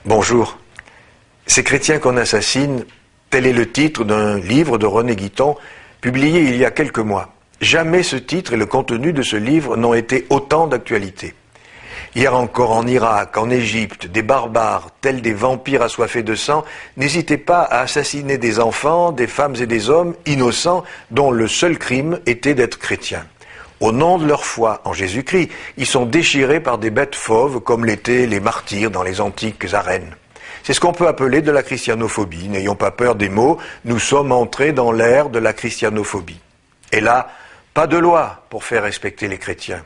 Bonjour. Ces chrétiens qu'on assassine, tel est le titre d'un livre de René Guiton, publié il y a quelques mois. Jamais ce titre et le contenu de ce livre n'ont été autant d'actualité. Hier encore en Irak, en Égypte, des barbares, tels des vampires assoiffés de sang, n'hésitaient pas à assassiner des enfants, des femmes et des hommes innocents dont le seul crime était d'être chrétiens. Au nom de leur foi en Jésus-Christ, ils sont déchirés par des bêtes fauves comme l'étaient les martyrs dans les antiques arènes. C'est ce qu'on peut appeler de la christianophobie. N'ayons pas peur des mots, nous sommes entrés dans l'ère de la christianophobie. Et là, pas de loi pour faire respecter les chrétiens.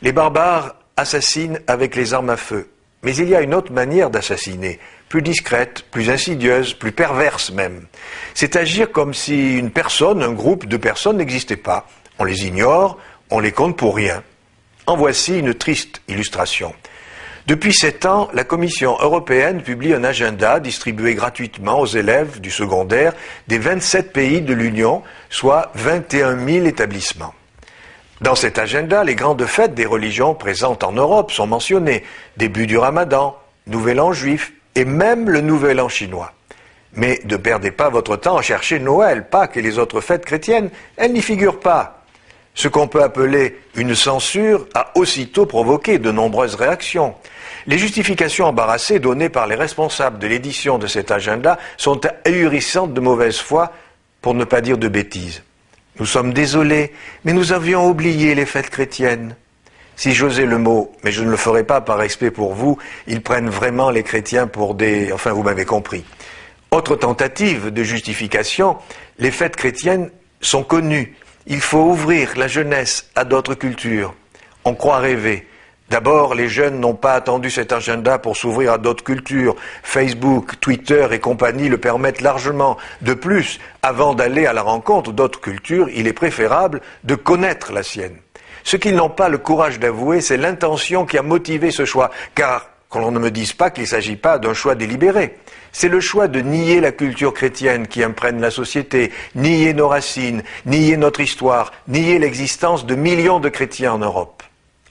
Les barbares assassinent avec les armes à feu. Mais il y a une autre manière d'assassiner, plus discrète, plus insidieuse, plus perverse même. C'est agir comme si une personne, un groupe de personnes n'existait pas. On les ignore, on les compte pour rien. En voici une triste illustration. Depuis 7 ans, la Commission européenne publie un agenda distribué gratuitement aux élèves du secondaire des 27 pays de l'Union, soit 21 000 établissements. Dans cet agenda, les grandes fêtes des religions présentes en Europe sont mentionnées. Début du Ramadan, Nouvel An juif et même le Nouvel An chinois. Mais ne perdez pas votre temps à chercher Noël, Pâques et les autres fêtes chrétiennes, elles n'y figurent pas. Ce qu'on peut appeler une censure a aussitôt provoqué de nombreuses réactions. Les justifications embarrassées données par les responsables de l'édition de cet agenda sont ahurissantes de mauvaise foi, pour ne pas dire de bêtises. Nous sommes désolés, mais nous avions oublié les fêtes chrétiennes. Si j'osais le mot, mais je ne le ferai pas par respect pour vous, ils prennent vraiment les chrétiens pour des... Enfin, vous m'avez compris. Autre tentative de justification, les fêtes chrétiennes sont connues. Il faut ouvrir la jeunesse à d'autres cultures. On croit rêver. D'abord, les jeunes n'ont pas attendu cet agenda pour s'ouvrir à d'autres cultures. Facebook, Twitter et compagnie le permettent largement. De plus, avant d'aller à la rencontre d'autres cultures, il est préférable de connaître la sienne. Ce qu'ils n'ont pas le courage d'avouer, c'est l'intention qui a motivé ce choix. Car, qu'on ne me dise pas qu'il ne s'agit pas d'un choix délibéré. C'est le choix de nier la culture chrétienne qui imprègne la société, nier nos racines, nier notre histoire, nier l'existence de millions de chrétiens en Europe.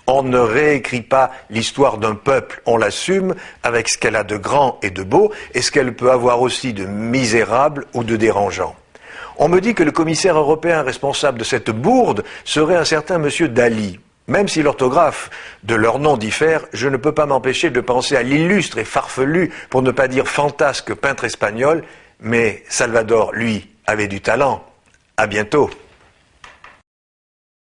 On ne réécrit pas l'histoire d'un peuple, on l'assume avec ce qu'elle a de grand et de beau et ce qu'elle peut avoir aussi de misérable ou de dérangeant. On me dit que le commissaire européen responsable de cette bourde serait un certain monsieur Dalli. Même si l'orthographe de leur nom diffère, je ne peux pas m'empêcher de penser à l'illustre et farfelu, pour ne pas dire fantasque peintre espagnol, mais Salvador, lui, avait du talent. À bientôt.